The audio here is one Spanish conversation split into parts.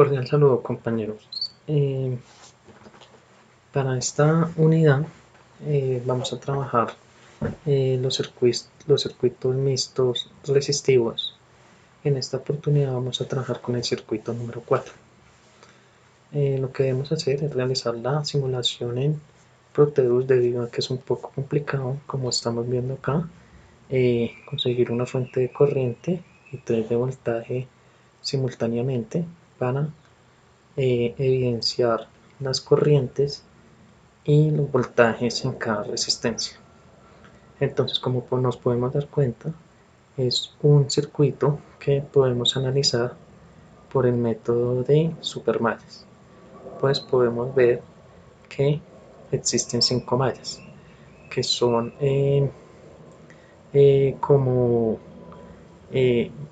Cordial saludo, compañeros. Para esta unidad vamos a trabajar los circuitos mixtos resistivos. En esta oportunidad vamos a trabajar con el circuito número 4. Lo que debemos hacer es realizar la simulación en Proteus, debido a que es un poco complicado, como estamos viendo acá, conseguir una fuente de corriente y 3 de voltaje simultáneamente para evidenciar las corrientes y los voltajes en cada resistencia. Entonces, como nos podemos dar cuenta, es un circuito que podemos analizar por el método de supermallas. Pues podemos ver que existen 5 mallas, que son como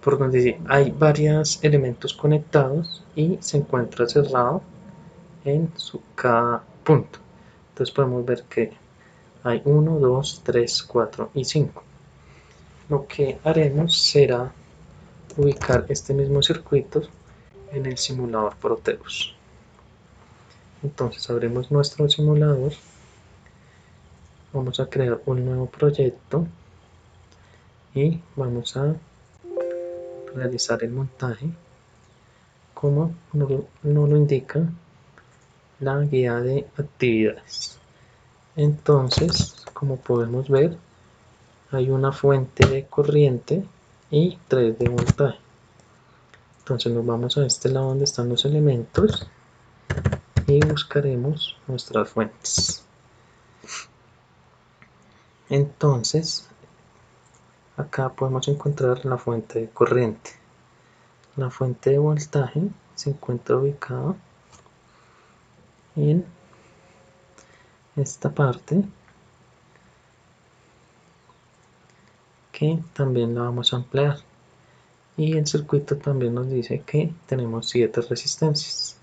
por donde hay varios elementos conectados y se encuentra cerrado en cada punto. Entonces podemos ver que hay 1, 2, 3, 4 y 5. Lo que haremos será ubicar este mismo circuito en el simulador Proteus. Entonces abrimos nuestro simulador, vamos a crear un nuevo proyecto y vamos a realizar el montaje como nos lo indica la guía de actividades. Entonces, como podemos ver, hay una fuente de corriente y 3 de voltaje. Entonces nos vamos a este lado donde están los elementos y buscaremos nuestras fuentes. Entonces acá podemos encontrar la fuente de corriente. La fuente de voltaje se encuentra ubicada en esta parte, que también la vamos a ampliar, y el circuito también nos dice que tenemos 7 resistencias.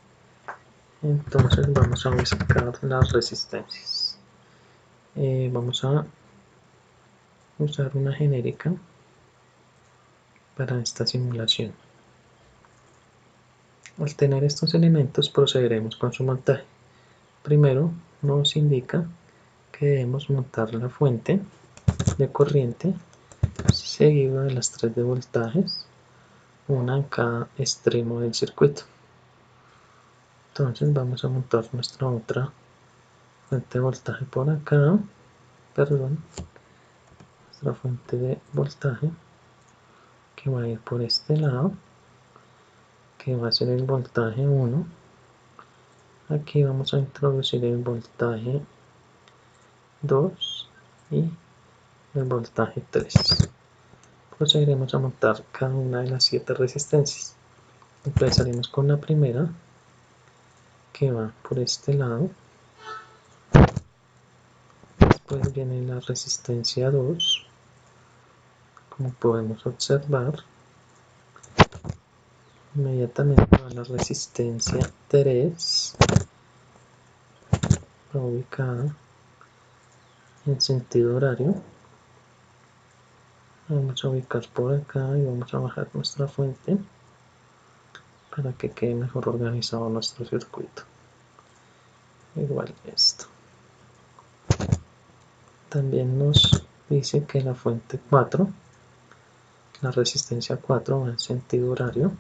Entonces vamos a buscar las resistencias. Vamos a usar una genérica para esta simulación. Al tener estos elementos procederemos con su montaje. Primero nos indica que debemos montar la fuente de corriente seguido de las 3 de voltajes, una en cada extremo del circuito. Entonces vamos a montar nuestra otra fuente de voltaje por acá, nuestra fuente de voltaje que va a ir por este lado, que va a ser el voltaje 1. Aquí vamos a introducir el voltaje 2 y el voltaje 3. Procederemos a montar cada una de las 7 resistencias. Empezaremos con la primera, que va por este lado. Después viene la resistencia 2, como podemos observar. Inmediatamente va la resistencia 3, ubicada en sentido horario. Vamos a ubicar por acá y vamos a bajar nuestra fuente para que quede mejor organizado nuestro circuito. Igual esto. También nos dice que la fuente 4, la resistencia 4, va en sentido horario.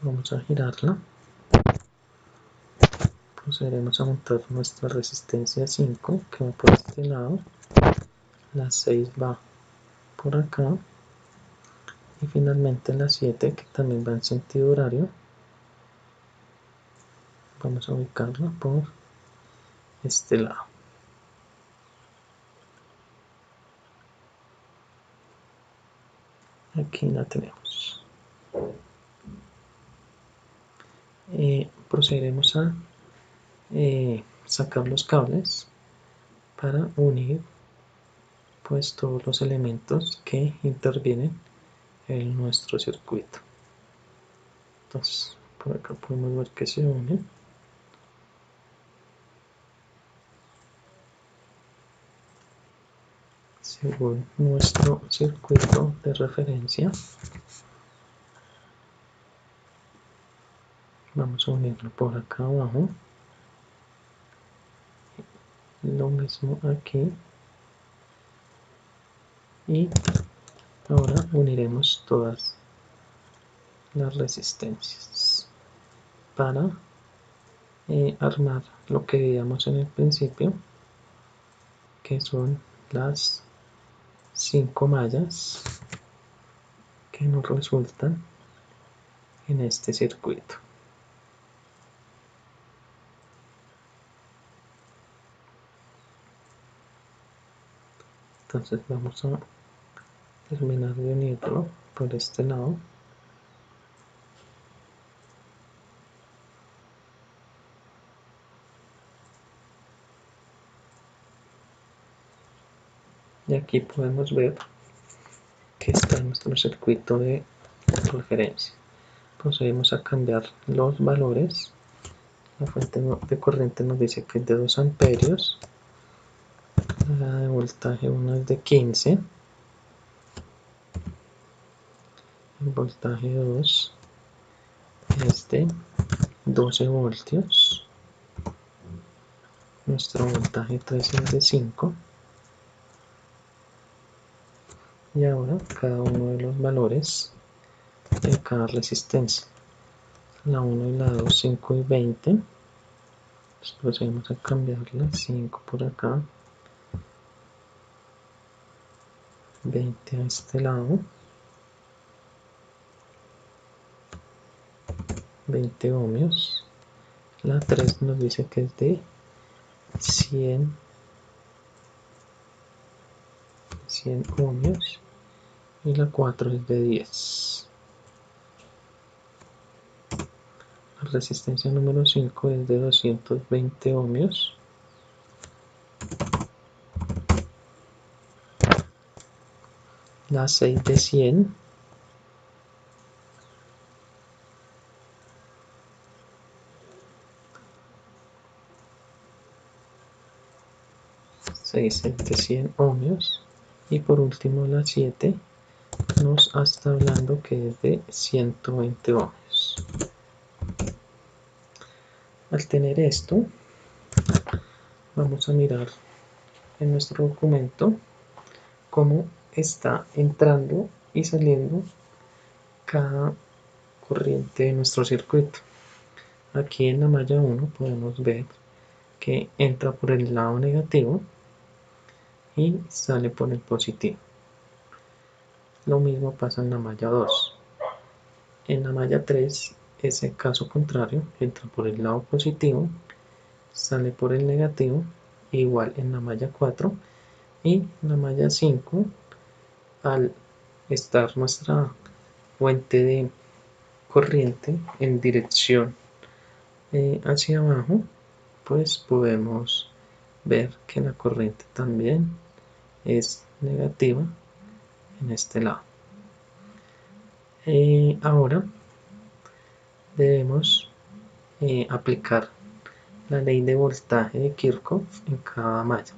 Vamos a girarla. Procederemos a montar nuestra resistencia 5, que va por este lado. La 6 va por acá. Y finalmente la 7, que también va en sentido horario. Vamos a ubicarla por este lado. Aquí la tenemos. Procederemos a sacar los cables para unir pues todos los elementos que intervienen en nuestro circuito. Entonces por acá podemos ver que se unen. Según nuestro circuito de referencia. Vamos a unirlo por acá abajo. Lo mismo aquí. Y ahora uniremos todas las resistencias para armar lo que veíamos en el principio, que son las 5 mallas que nos resultan en este circuito. Entonces vamos a terminar de unirlo por este lado. Y aquí podemos ver que está nuestro circuito de referencia. Procedemos a cambiar los valores. La fuente de corriente nos dice que es de 2 amperios. La de voltaje 1 es de 15. El voltaje 2 es de 12 voltios. Nuestro voltaje 3 es de 5. Y ahora cada uno de los valores de cada resistencia. La 1 y la 2, 5 y 20. Entonces procedemos a cambiarla. 5 por acá. 20 a este lado. 20 ohmios. La 3 nos dice que es de 100 ohmios. Y la 4 es de 10. La resistencia número 5 es de 220 ohmios. La 6 de 100. Es de 100 ohmios. Y por último la 7 nos está hablando que es de 120 ohmios. Al tener esto, vamos a mirar en nuestro documento cómo está entrando y saliendo cada corriente de nuestro circuito. Aquí en la malla 1 podemos ver que entra por el lado negativo y sale por el positivo. Lo mismo pasa en la malla 2. En la malla 3 es el caso contrario, entra por el lado positivo, sale por el negativo, igual en la malla 4. Y en la malla 5, al estar nuestra fuente de corriente en dirección hacia abajo, pues podemos ver que la corriente también es negativa en este lado. Ahora debemos aplicar la ley de voltaje de Kirchhoff en cada malla.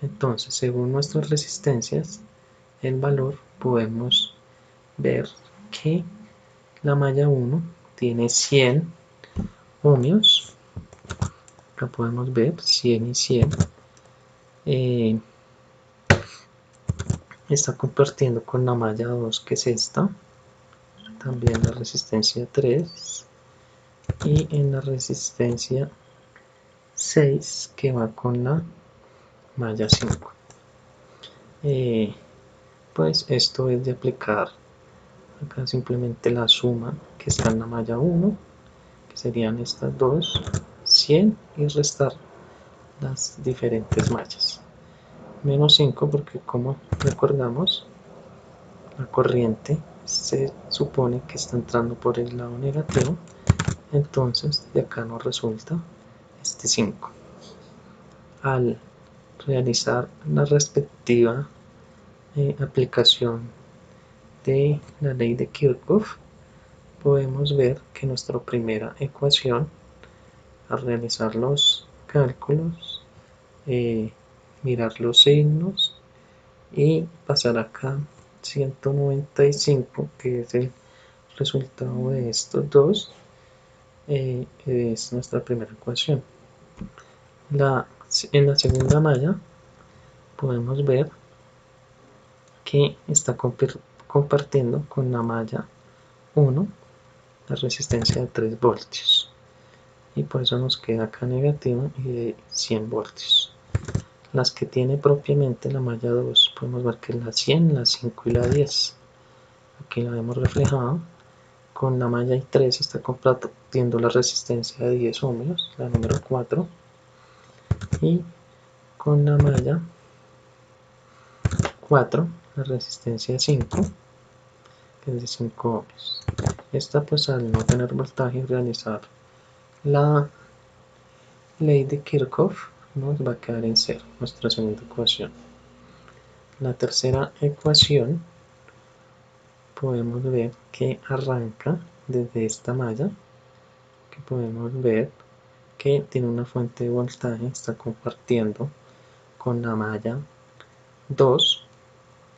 Entonces, según nuestras resistencias, el valor, podemos ver que la malla 1 tiene 100 ohmios. Acá podemos ver 100 y 100. Está compartiendo con la malla 2, que es esta. También la resistencia 3. Y en la resistencia 6, que va con la malla 5. Pues esto es de aplicar acá simplemente la suma que está en la malla 1, que serían estas dos, 100, y restar las diferentes mallas. Menos 5 porque, como recordamos, la corriente se supone que está entrando por el lado negativo, entonces de acá nos resulta este 5. Al realizar la respectiva aplicación de la ley de Kirchhoff, podemos ver que nuestra primera ecuación, al realizar los cálculos, mirar los signos y pasar acá 195, que es el resultado de estos dos, es nuestra primera ecuación. En la segunda malla podemos ver que está compartiendo con la malla 1 la resistencia de 3 voltios, y por eso nos queda acá negativa y de 100 voltios. Las que tiene propiamente la malla 2 podemos ver que es la 100, la 5 y la 10. Aquí la vemos reflejada. Con la malla I3 está compartiendo la resistencia de 10 ohmios, la número 4, y con la malla 4 la resistencia de 5, que es de 5 ohmios. Esta, pues al no tener voltaje y realizar la ley de Kirchhoff, nos va a quedar en 0, nuestra segunda ecuación. La tercera ecuación podemos ver que arranca desde esta malla, que podemos ver que tiene una fuente de voltaje, está compartiendo con la malla 2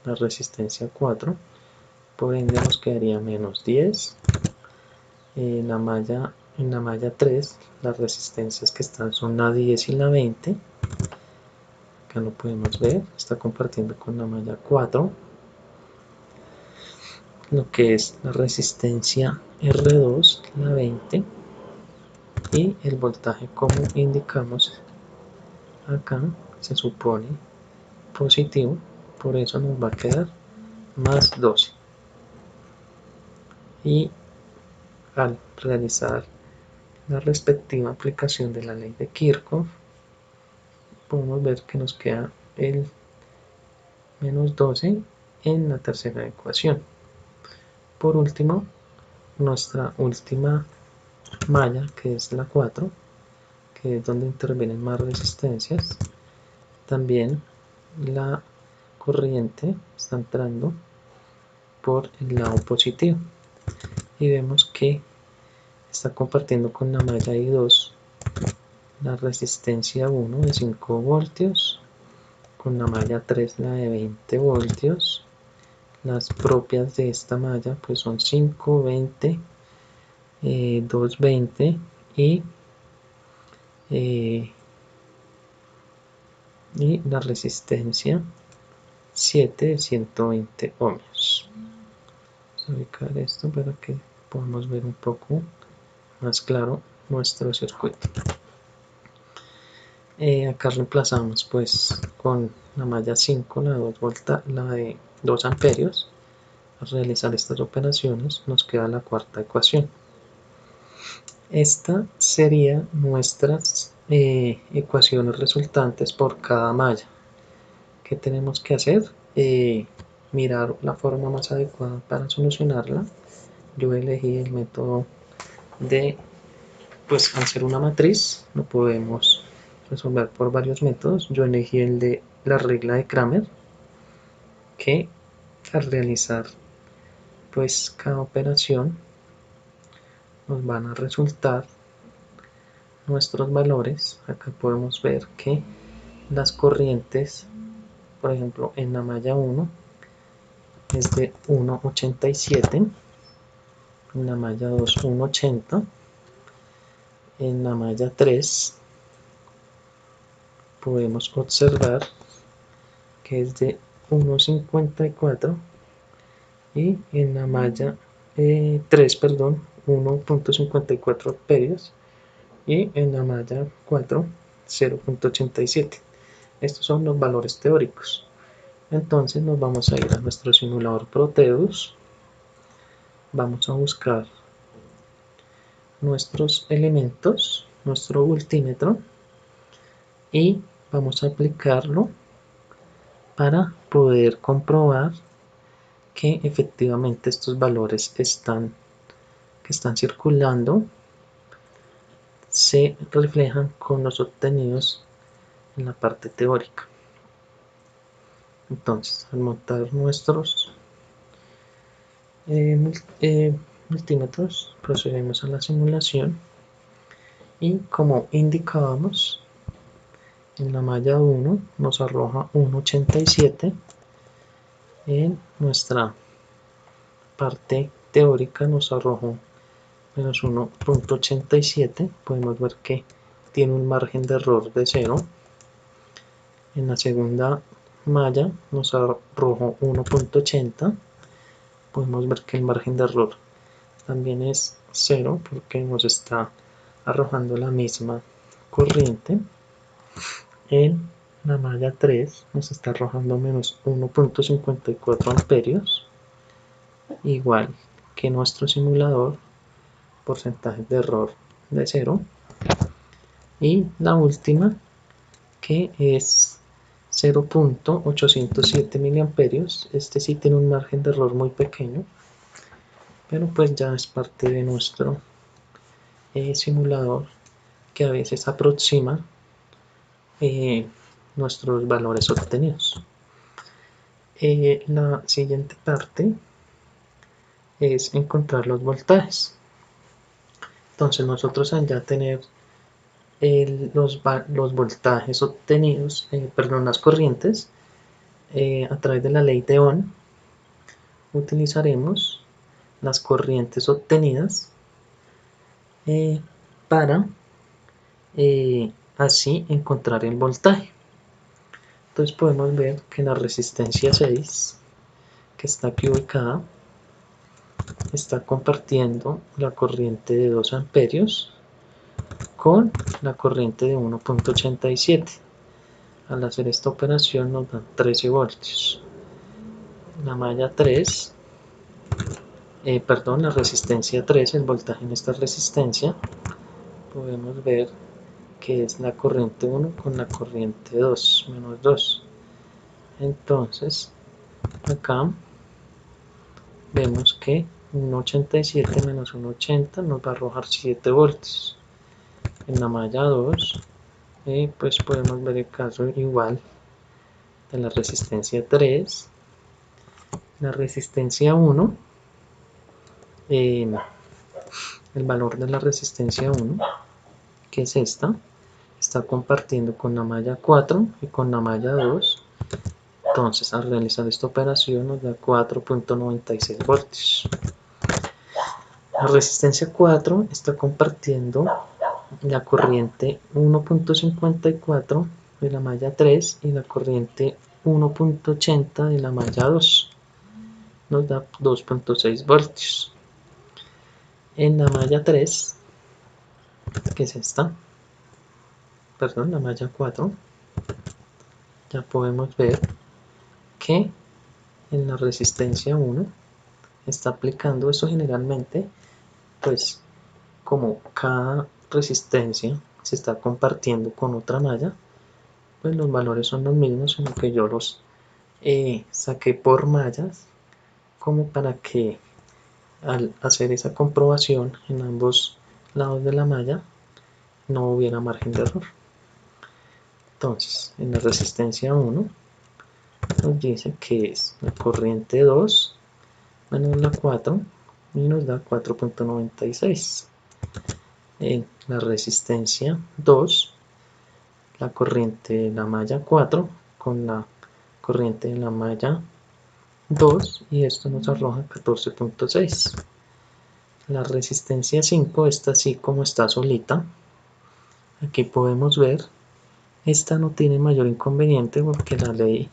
la resistencia 4, por ende nos quedaría menos 10. En la malla 3 las resistencias que están son la 10 y la 20, acá lo podemos ver, está compartiendo con la malla 4 lo que es la resistencia R2, la 20, y el voltaje, como indicamos acá, se supone positivo, por eso nos va a quedar más 12. Y al realizar la respectiva aplicación de la ley de Kirchhoff, podemos ver que nos queda el menos 12 en la tercera ecuación. Por último, nuestra última malla, que es la 4, que es donde intervienen más resistencias, también la corriente está entrando por el lado positivo, y vemos que está compartiendo con la malla I2 la resistencia 1 de 5 voltios, con la malla 3 la de 20 voltios. Las propias de esta malla pues son 5, 20, 220 y la resistencia 7 de 120 ohmios. Vamos a ubicar esto para que podamos ver un poco más claro nuestro circuito. Acá reemplazamos pues con la malla 5 la de 2 amperios. Al realizar estas operaciones nos queda la cuarta ecuación. Esta sería nuestras ecuaciones resultantes por cada malla. ¿Qué tenemos que hacer? Mirar la forma más adecuada para solucionarla. Yo elegí el método de, pues al ser una matriz, lo podemos resolver por varios métodos. Yo elegí el de la regla de Kramer, que al realizar pues cada operación nos van a resultar nuestros valores. Acá podemos ver que las corrientes, por ejemplo en la malla 1 es de 1,87, en la malla 2 1,80, en la malla 3 podemos observar que es de 1,54, y en la malla 3, perdón, 1,54 amperios, y en la malla 4 0,87. Estos son los valores teóricos. Entonces nos vamos a ir a nuestro simulador Proteus, vamos a buscar nuestros elementos, nuestro voltímetro, y vamos a aplicarlo para poder comprobar que efectivamente estos valores que están circulando se reflejan con los obtenidos en la parte teórica. Entonces, al montar nuestros multímetros, procedemos a la simulación, y como indicábamos, en la malla 1 nos arroja 1,87, en nuestra parte teórica nos arrojó menos 1.87, podemos ver que tiene un margen de error de 0. En la segunda malla nos arrojó 1.80, podemos ver que el margen de error también es 0 porque nos está arrojando la misma corriente. En la malla 3 nos está arrojando menos 1.54 amperios, igual que nuestro simulador, porcentaje de error de 0. Y la última, que es 0.807 miliamperios. Este sí tiene un margen de error muy pequeño, pero pues ya es parte de nuestro simulador, que a veces aproxima nuestros valores obtenidos. La siguiente parte es encontrar los voltajes. Entonces nosotros al ya tener los voltajes obtenidos, perdón, las corrientes, a través de la ley de Ohm, utilizaremos las corrientes obtenidas para así encontrar el voltaje. Entonces podemos ver que la resistencia 6, que está aquí ubicada, está compartiendo la corriente de 2 amperios con la corriente de 1.87. Al hacer esta operación nos dan 13 voltios. La malla 3, perdón, la resistencia 3, el voltaje en esta resistencia, podemos ver que es la corriente 1 con la corriente 2, menos 2. Entonces, acá vemos que 1.87 menos 1.80 nos va a arrojar 7 voltios. En la malla 2, pues podemos ver el caso igual de la resistencia 3. La resistencia 1, el valor de la resistencia 1, que es esta, está compartiendo con la malla 4 y con la malla 2. Entonces, al realizar esta operación nos da 4.96 voltios. La resistencia 4 está compartiendo la corriente 1.54 de la malla 3 y la corriente 1.80 de la malla 2. Nos da 2.6 voltios. En la malla 3, que es esta, perdón, la malla 4, ya podemos ver que en la resistencia 1 está aplicando eso generalmente, pues como cada resistencia se está compartiendo con otra malla, pues los valores son los mismos, sino que yo los saqué por mallas, como para que al hacer esa comprobación en ambos lados de la malla no hubiera margen de error. Entonces, en la resistencia 1 nos dice que es la corriente 2 menos la 4 y nos da 4.96. En la resistencia 2, la corriente de la malla 4 con la corriente de la malla 2, y esto nos arroja 14.6. La resistencia 5, esta así como está solita, aquí podemos ver, esta no tiene mayor inconveniente porque la ley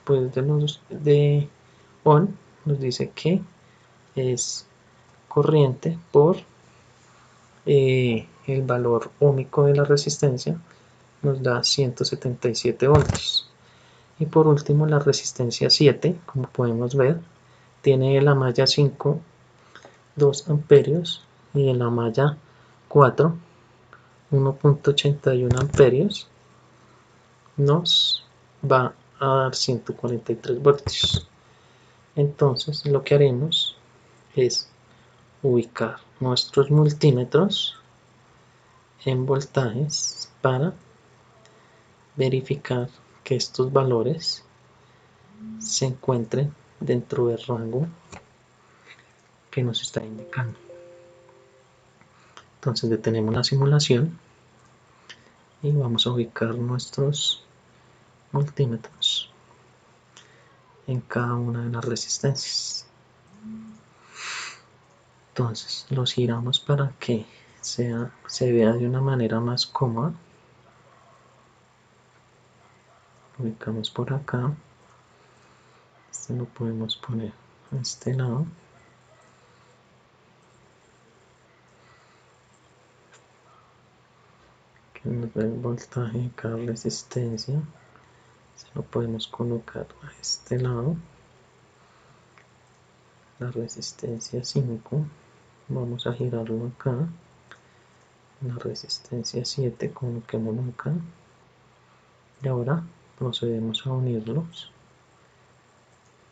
pues de Ohm nos dice que es corriente por el valor óhmico de la resistencia, nos da 177 voltios. Y por último, la resistencia 7, como podemos ver, tiene en la malla 5 2 amperios y en la malla 4 1.81 amperios, nos va a dar 143 voltios. Entonces lo que haremos es ubicar nuestros multímetros en voltajes para verificar que estos valores se encuentren dentro del rango que nos está indicando. Entonces detenemos la simulación y vamos a ubicar nuestros multímetros en cada una de las resistencias. Entonces los giramos para que se vea de una manera más cómoda. Ubicamos por acá. Este lo podemos poner a este lado. Que nos da el voltaje de cada resistencia. Se lo podemos colocar a este lado. La resistencia 5. Vamos a girarlo acá. La resistencia 7, coloquémoslo acá. Y ahora procedemos a unirlos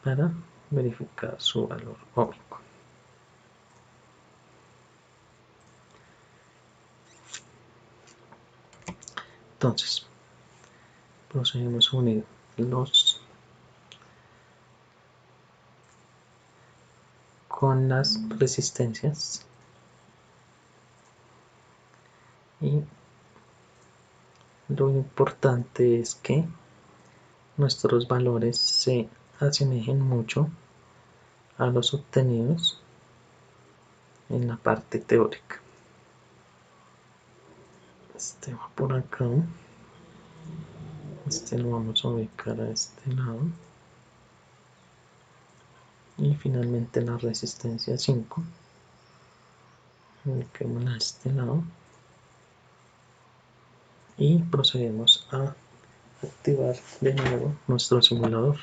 para verificar su valor óhmico. Entonces, procedemos a unir los con las resistencias y lo importante es que nuestros valores se asemejen mucho a los obtenidos en la parte teórica. Este va por acá, este lo vamos a ubicar a este lado y finalmente la resistencia 5 ubiquémosla a este lado y procedemos a activar de nuevo nuestro simulador.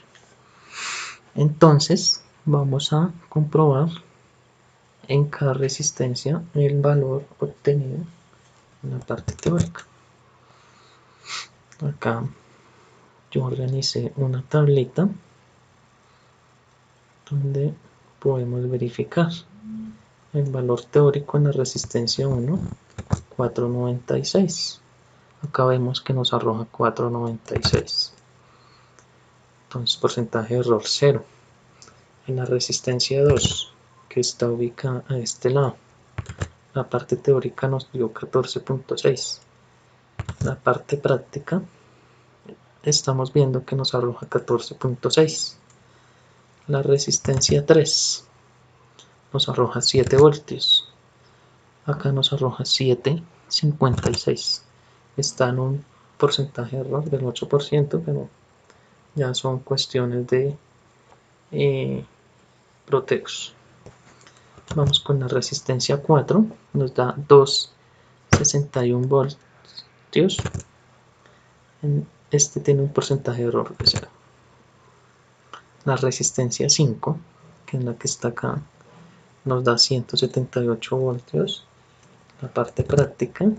Entonces vamos a comprobar en cada resistencia el valor obtenido en la parte teórica. Acá yo organicé una tablita donde podemos verificar el valor teórico en la resistencia 1, 496. Acá vemos que nos arroja 496. Entonces porcentaje de error 0. En la resistencia 2, que está ubicada a este lado, la parte teórica nos dio 14.6. La parte práctica estamos viendo que nos arroja 14.6. La resistencia 3 nos arroja 7 voltios. Acá nos arroja 7.56. Está en un porcentaje de error del 8%, pero ya son cuestiones de Proteus. Vamos con la resistencia 4, nos da 2.61 voltios. Este tiene un porcentaje de error de 0. La resistencia 5, que es la que está acá, nos da 178 voltios. La parte práctica,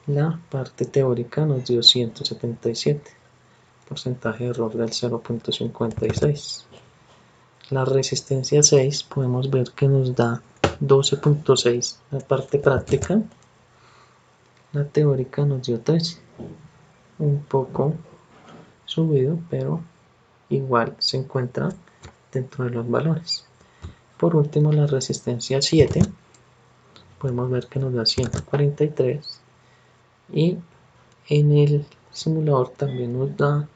la parte teórica nos dio 177, porcentaje de error del 0.56. La resistencia 6 podemos ver que nos da 12.6 la parte práctica, la teórica nos dio 13, un poco subido, pero igual se encuentra dentro de los valores. Por último, la resistencia 7 podemos ver que nos da 143 y en el simulador también nos da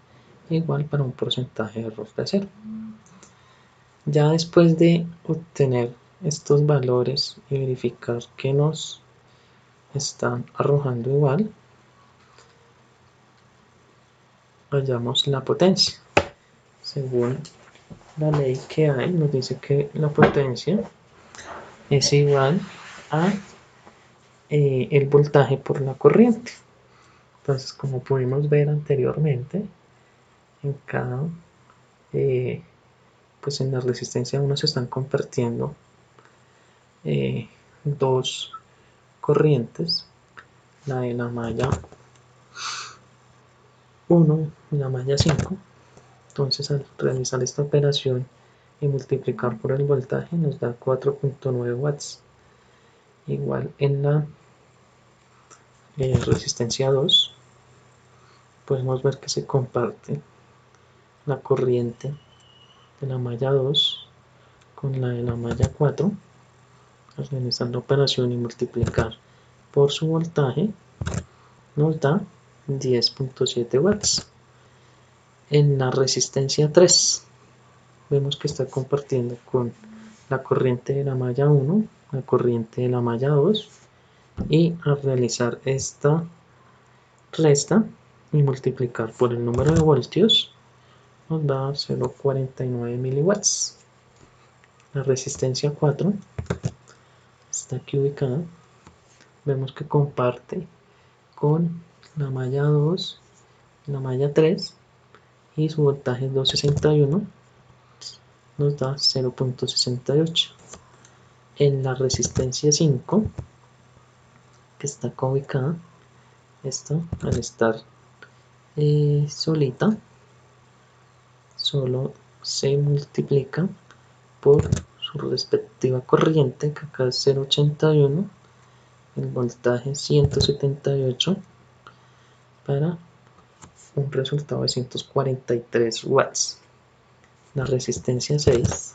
igual para un porcentaje de error de 0. Ya después de obtener estos valores y verificar que nos están arrojando igual, hallamos la potencia. Según la ley que hay, nos dice que la potencia es igual a el voltaje por la corriente. Entonces, como pudimos ver anteriormente, en cada pues en la resistencia 1 se están compartiendo dos corrientes, la de la malla 1 y la malla 5. Entonces, al realizar esta operación y multiplicar por el voltaje nos da 4.9 watts. Igual en la resistencia 2 podemos ver que se comparte la corriente de la malla 2 con la de la malla 4. Al realizar la operación y multiplicar por su voltaje nos da 10.7 watts. En la resistencia 3 vemos que está compartiendo con la corriente de la malla 1, la corriente de la malla 2, y al realizar esta resta y multiplicar por el número de voltios nos da 0,49 miliwatts. La resistencia 4 está aquí ubicada, vemos que comparte con la malla 2, la malla 3, y su voltaje es 261, nos da 0,68. En la resistencia 5, que está acá ubicada, esta al estar solita, solo se multiplica por su respectiva corriente, que acá es 0,81, el voltaje 178, para un resultado de 243 watts. La resistencia 6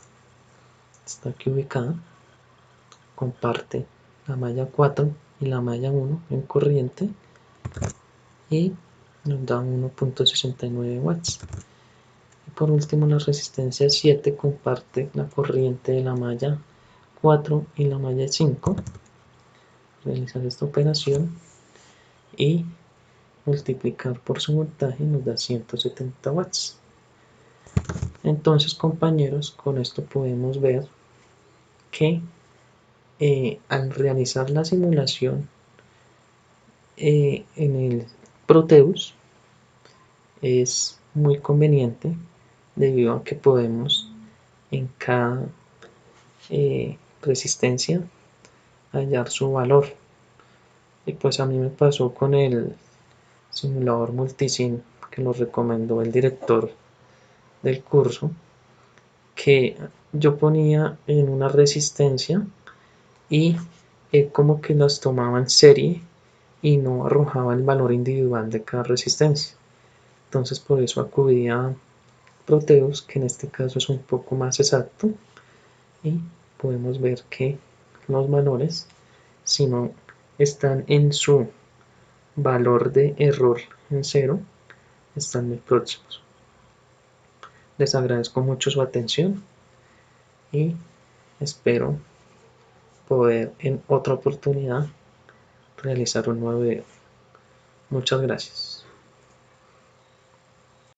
está aquí ubicada, comparte la malla 4 y la malla 1 en corriente y nos da 1,69 watts. Y por último, la resistencia 7 comparte la corriente de la malla 4 y la malla 5. Realizar esta operación y multiplicar por su voltaje nos da 170 watts. Entonces, compañeros, con esto podemos ver que al realizar la simulación en el Proteus es muy conveniente, debido a que podemos en cada resistencia hallar su valor. Y pues a mí me pasó con el simulador multisim que lo recomendó el director del curso, que yo ponía en una resistencia y como que las tomaba en serie y no arrojaba el valor individual de cada resistencia. Entonces por eso acudí a Proteus, que en este caso es un poco más exacto, y podemos ver que los valores, si no están en su valor de error en 0, están muy próximos. Les agradezco mucho su atención y espero poder en otra oportunidad realizar un nuevo video. Muchas gracias.